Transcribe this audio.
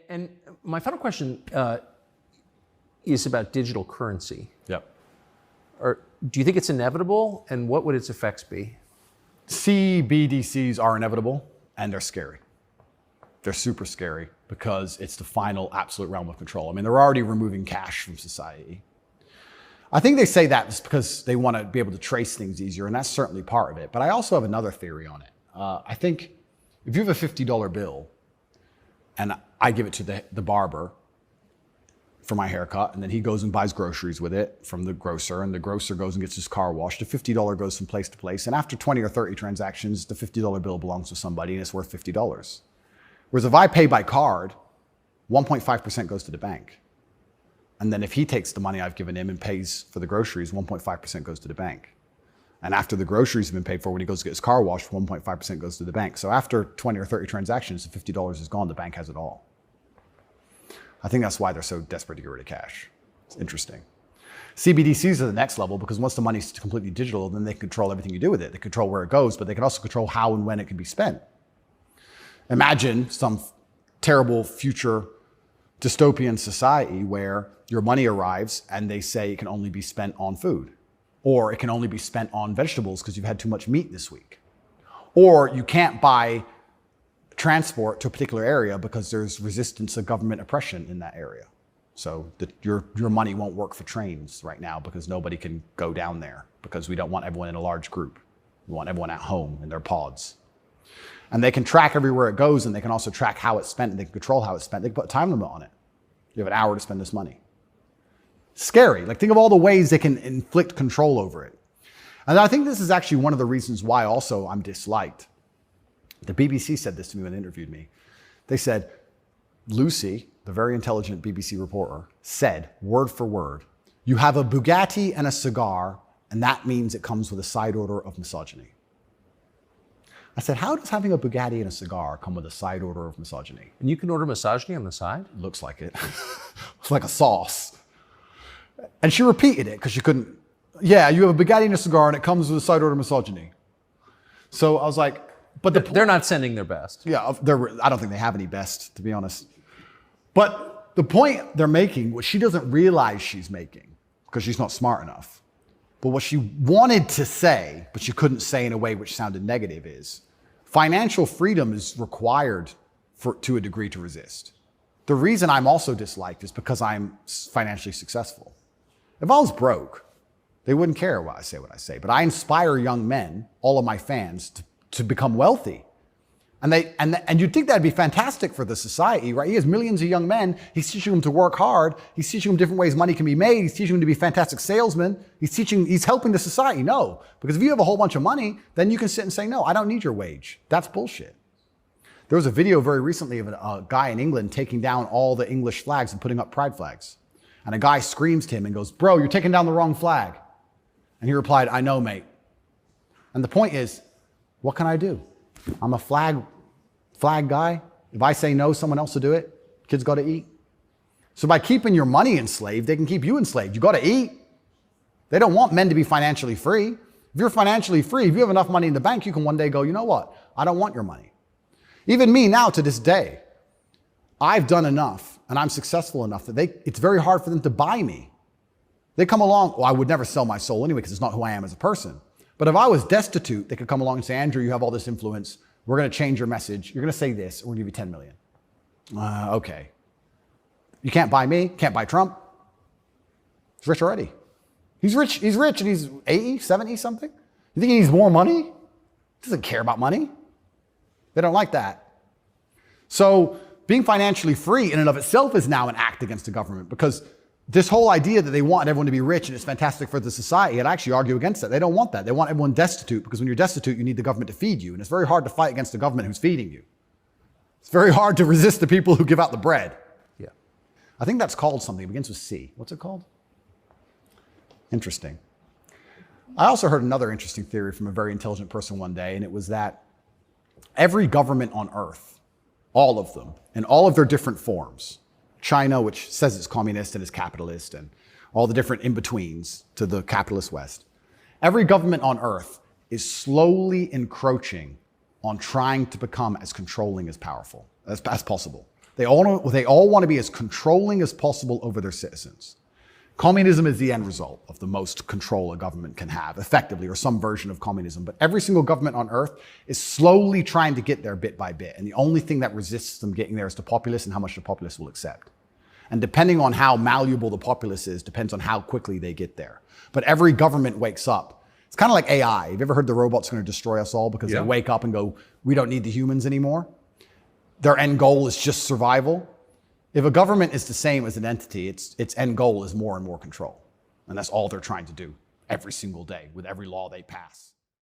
And my final question is about digital currency. Yep. Do you think it's inevitable, and what would its effects be? CBDCs are inevitable, and they're scary. They're super scary because it's the final absolute realm of control. I mean, they're already removing cash from society. I think they say that just because they want to be able to trace things easier, and that's certainly part of it. But I also have another theory on it. I think if you have a $50 bill, and I give it to the barber for my haircut, and then he goes and buys groceries with it from the grocer, and the grocer goes and gets his car washed. The $50 goes from place to place, and after 20 or 30 transactions, the $50 bill belongs to somebody, and it's worth $50. Whereas if I pay by card, 1.5% goes to the bank. And then if he takes the money I've given him and pays for the groceries, 1.5% goes to the bank. And after the groceries have been paid for, when he goes to get his car washed, 1.5% goes to the bank. So after 20 or 30 transactions, the $50 is gone, the bank has it all. I think that's why they're so desperate to get rid of cash. It's interesting. CBDCs are the next level because once the money's completely digital, then they control everything you do with it. They control where it goes, but they can also control how and when it can be spent. Imagine some terrible future dystopian society where your money arrives and they say it can only be spent on food, or it can only be spent on vegetables because you've had too much meat this week, or you can't buy transport to a particular area because there's resistance of government oppression in that area. So your money won't work for trains right now because nobody can go down there because we don't want everyone in a large group. We want everyone at home in their pods. And they can track everywhere it goes, and they can also track how it's spent, and they can control how it's spent. They can put a time limit on it. You have an hour to spend this money. Scary. Like, think of all the ways they can inflict control over it. And I think this is actually one of the reasons why also I'm disliked. The BBC said this to me when they interviewed me. They said, Lucy, the very intelligent BBC reporter, said, word for word, you have a Bugatti and a cigar, and that means it comes with a side order of misogyny. I said, how does having a Bugatti and a cigar come with a side order of misogyny? And you can order misogyny on the side? Looks like it. It's like a sauce. And she repeated it because she couldn't. Yeah, you have a Bugatti and a cigar, and it comes with a side order of misogyny. So I was like, but they're not sending their best. Yeah, I don't think they have any best, to be honest. But the point they're making, what she doesn't realize she's making, because she's not smart enough, but what she wanted to say, but she couldn't say in a way which sounded negative, is financial freedom is required to a degree to resist. The reason I'm also disliked is because I'm financially successful. If I was broke, they wouldn't care what I say. But I inspire young men, all of my fans, to become wealthy. And you'd think that'd be fantastic for the society, right? He has millions of young men. He's teaching them to work hard. He's teaching them different ways money can be made. He's teaching them to be fantastic salesmen. He's helping the society. No, because if you have a whole bunch of money, then you can sit and say, no, I don't need your wage. That's bullshit. There was a video very recently of a guy in England taking down all the English flags and putting up pride flags. And a guy screams to him and goes, bro, you're taking down the wrong flag. And he replied, I know, mate. And the point is, what can I do? I'm a flag guy. If I say no, someone else will do it. Kids got to eat. So by keeping your money enslaved, they can keep you enslaved. You got to eat. They don't want men to be financially free. If you're financially free, if you have enough money in the bank, you can one day go, you know what? I don't want your money. Even me now to this day, I've done enough and I'm successful enough that it's very hard for them to buy me. They come along, well, I would never sell my soul anyway because it's not who I am as a person. But if I was destitute, they could come along and say, Andrew, you have all this influence. We're going to change your message. You're going to say this. We're going to give you 10 million. Okay. You can't buy me. Can't buy Trump. He's rich already. He's rich and he's 80, 70 something. You think he needs more money? He doesn't care about money. They don't like that. So being financially free in and of itself is now an act against the government, because this whole idea that they want everyone to be rich and it's fantastic for the society, I'd actually argue against that. They don't want that. They want everyone destitute, because when you're destitute, you need the government to feed you. And it's very hard to fight against the government who's feeding you. It's very hard to resist the people who give out the bread. Yeah. I think that's called something. It begins with C. What's it called? Interesting. I also heard another interesting theory from a very intelligent person one day, and it was that every government on earth, all of them, in all of their different forms, China, which says it's communist and is capitalist, and all the different in-betweens to the capitalist West. Every government on earth is slowly encroaching on trying to become as controlling as powerful as possible. They all want to be as controlling as possible over their citizens. Communism is the end result of the most control a government can have, effectively, or some version of communism. But every single government on earth is slowly trying to get there bit by bit. And the only thing that resists them getting there is the populace and how much the populace will accept. And depending on how malleable the populace is, depends on how quickly they get there. But every government wakes up. It's kind of like AI. Have you ever heard the robot's going to destroy us all because they wake up and go, we don't need the humans anymore? Their end goal is just survival. If a government is the same as an entity, its end goal is more and more control. And that's all they're trying to do every single day with every law they pass.